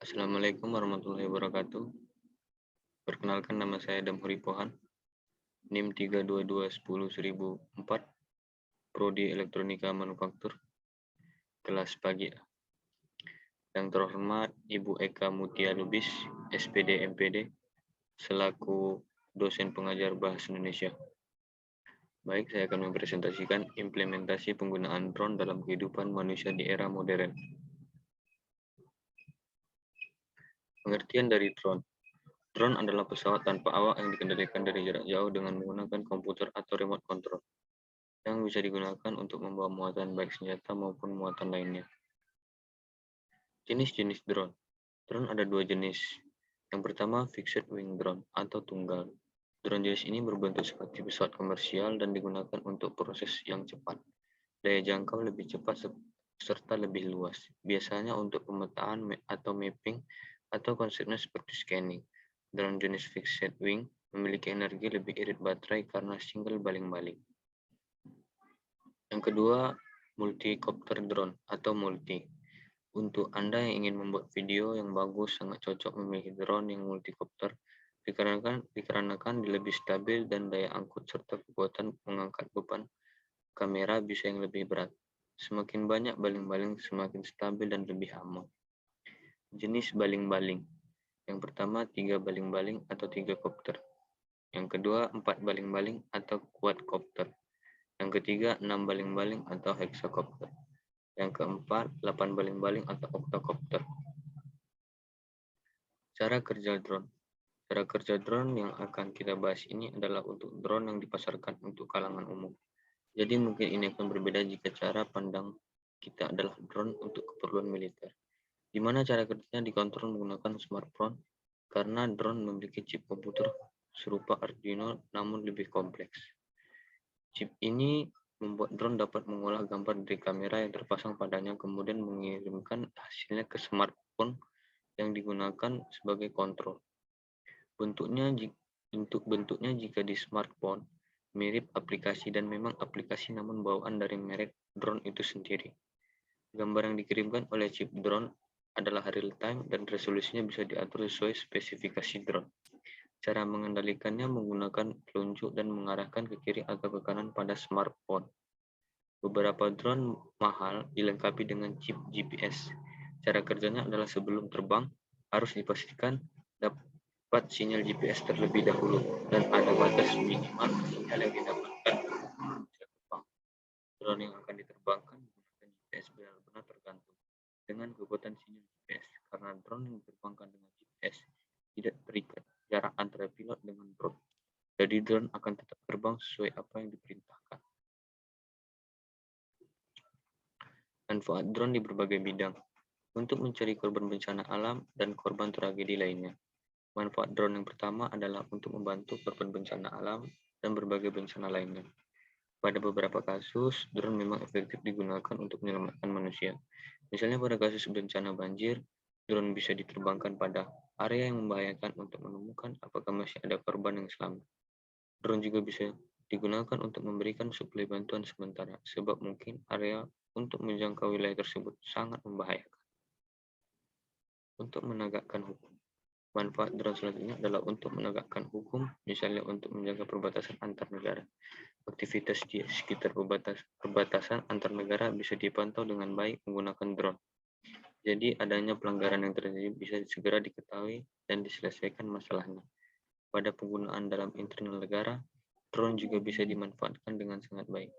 Assalamualaikum warahmatullahi wabarakatuh. Perkenalkan, nama saya Damhuri Pohan, NIM 3221004, Prodi Elektronika Manufaktur, kelas pagi. Yang terhormat Ibu Eka Mutia Lubis, SPD MPD, selaku dosen pengajar Bahasa Indonesia. Baik, saya akan mempresentasikan implementasi penggunaan drone dalam kehidupan manusia di era modern. Pengertian dari drone. Drone adalah pesawat tanpa awak yang dikendalikan dari jarak jauh dengan menggunakan komputer atau remote control, yang bisa digunakan untuk membawa muatan baik senjata maupun muatan lainnya. Jenis-jenis drone. Drone ada dua jenis. Yang pertama, fixed wing drone atau tunggal. Drone jenis ini berbentuk seperti pesawat komersial dan digunakan untuk proses yang cepat. Daya jangkau lebih cepat serta lebih luas. Biasanya untuk pemetaan atau mapping atau konsepnya seperti scanning. Drone jenis fixed wing memiliki energi lebih irit baterai karena single baling-baling. Yang kedua, multi-copter drone atau multi. Untuk Anda yang ingin membuat video yang bagus, sangat cocok memiliki drone yang multi-copter dikarenakan lebih stabil dan daya angkut serta kekuatan mengangkat beban kamera bisa yang lebih berat. Semakin banyak baling-baling, semakin stabil dan lebih aman. Jenis baling-baling. Yang pertama, 3 baling-baling atau 3 kopter. Yang kedua, 4 baling-baling atau quadcopter. Yang ketiga, 6 baling-baling atau hexacopter. Yang keempat, 8 baling-baling atau octocopter. Cara kerja drone. Cara kerja drone yang akan kita bahas ini adalah untuk drone yang dipasarkan untuk kalangan umum. Jadi mungkin ini akan berbeda jika cara pandang kita adalah drone untuk keperluan militer. Di mana cara kerjanya dikontrol menggunakan smartphone, karena drone memiliki chip komputer serupa Arduino namun lebih kompleks. Chip ini membuat drone dapat mengolah gambar dari kamera yang terpasang padanya, kemudian mengirimkan hasilnya ke smartphone yang digunakan sebagai kontrol. Bentuknya jika di smartphone mirip aplikasi dan memang aplikasi namun bawaan dari merek drone itu sendiri. Gambar yang dikirimkan oleh chip drone adalah real time dan resolusinya bisa diatur sesuai spesifikasi drone. Cara mengendalikannya menggunakan telunjuk dan mengarahkan ke kiri atau ke kanan pada smartphone. Beberapa drone mahal dilengkapi dengan chip GPS. Cara kerjanya adalah sebelum terbang harus dipastikan dapat sinyal GPS terlebih dahulu dan ada batas minimal sinyal yang didapatkan terbang. Drone yang akan diterbangkan menggunakan GPS benar-benar tergantung dengan kekuatan sinyal GPS, karena drone yang diterbangkan dengan GPS tidak terikat jarak antara pilot dengan drone. Jadi drone akan tetap terbang sesuai apa yang diperintahkan. Manfaat drone di berbagai bidang. Untuk mencari korban bencana alam dan korban tragedi lainnya. Manfaat drone yang pertama adalah untuk membantu korban bencana alam dan berbagai bencana lainnya. Pada beberapa kasus, drone memang efektif digunakan untuk menyelamatkan manusia. Misalnya pada kasus bencana banjir, drone bisa diterbangkan pada area yang membahayakan untuk menemukan apakah masih ada korban yang selamat. Drone juga bisa digunakan untuk memberikan suplai bantuan sementara, sebab mungkin area untuk menjangkau wilayah tersebut sangat membahayakan. Untuk menegakkan hukum. Manfaat drone selanjutnya adalah untuk menegakkan hukum, misalnya untuk menjaga perbatasan antar negara. Aktivitas di sekitar perbatasan antar negara bisa dipantau dengan baik menggunakan drone. Jadi adanya pelanggaran yang terjadi bisa segera diketahui dan diselesaikan masalahnya. Pada penggunaan dalam internal negara, drone juga bisa dimanfaatkan dengan sangat baik.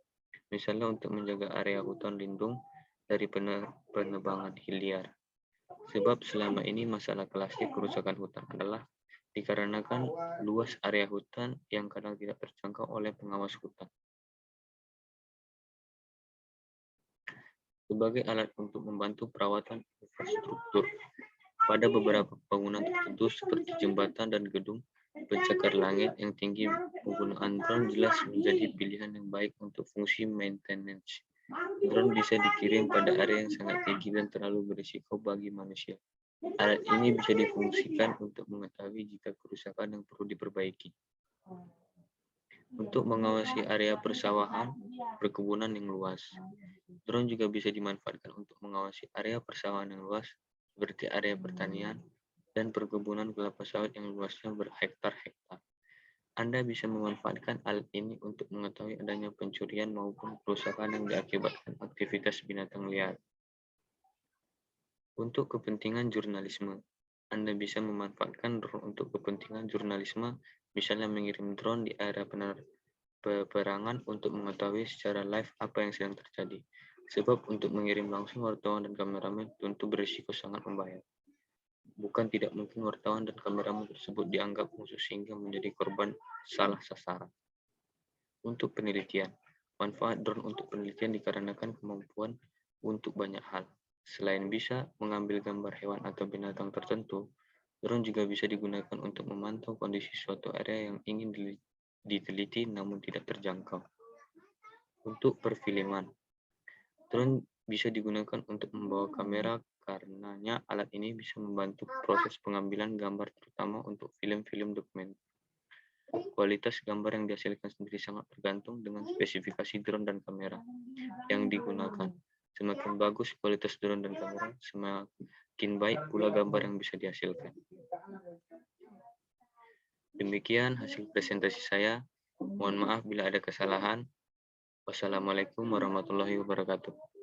Misalnya untuk menjaga area hutan lindung dari penebangan liar. Sebab selama ini masalah klasik kerusakan hutan adalah dikarenakan luas area hutan yang kadang tidak terjangkau oleh pengawas hutan. Sebagai alat untuk membantu perawatan infrastruktur. Pada beberapa bangunan tertentu seperti jembatan dan gedung pencakar langit yang tinggi, penggunaan drone jelas menjadi pilihan yang baik untuk fungsi maintenance. Drone bisa dikirim pada area yang sangat tinggi dan terlalu berisiko bagi manusia. Alat ini bisa difungsikan untuk mengetahui jika kerusakan yang perlu diperbaiki. Untuk mengawasi area persawahan, perkebunan yang luas. Drone juga bisa dimanfaatkan untuk mengawasi area persawahan yang luas seperti area pertanian dan perkebunan kelapa sawit yang luasnya berhektar-hektar. Anda bisa memanfaatkan alat ini untuk mengetahui adanya pencurian maupun kerusakan yang diakibatkan aktivitas binatang liar. Untuk kepentingan jurnalisme, Anda bisa memanfaatkan drone untuk kepentingan jurnalisme, misalnya mengirim drone di area peperangan untuk mengetahui secara live apa yang sedang terjadi. Sebab untuk mengirim langsung wartawan dan kameramen tentu berisiko sangat membahayakan. Bukan tidak mungkin wartawan dan kameramen tersebut dianggap musuh sehingga menjadi korban salah sasaran. Untuk penelitian, manfaat drone untuk penelitian dikarenakan kemampuan untuk banyak hal. Selain bisa mengambil gambar hewan atau binatang tertentu, drone juga bisa digunakan untuk memantau kondisi suatu area yang ingin diteliti namun tidak terjangkau. Untuk perfilman, drone bisa digunakan untuk membawa kamera karenanya alat ini bisa membantu proses pengambilan gambar terutama untuk film-film dokumenter. Kualitas gambar yang dihasilkan sendiri sangat tergantung dengan spesifikasi drone dan kamera yang digunakan. Semakin bagus kualitas drone dan kamera, semakin baik pula gambar yang bisa dihasilkan. Demikian hasil presentasi saya. Mohon maaf bila ada kesalahan. Wassalamualaikum warahmatullahi wabarakatuh.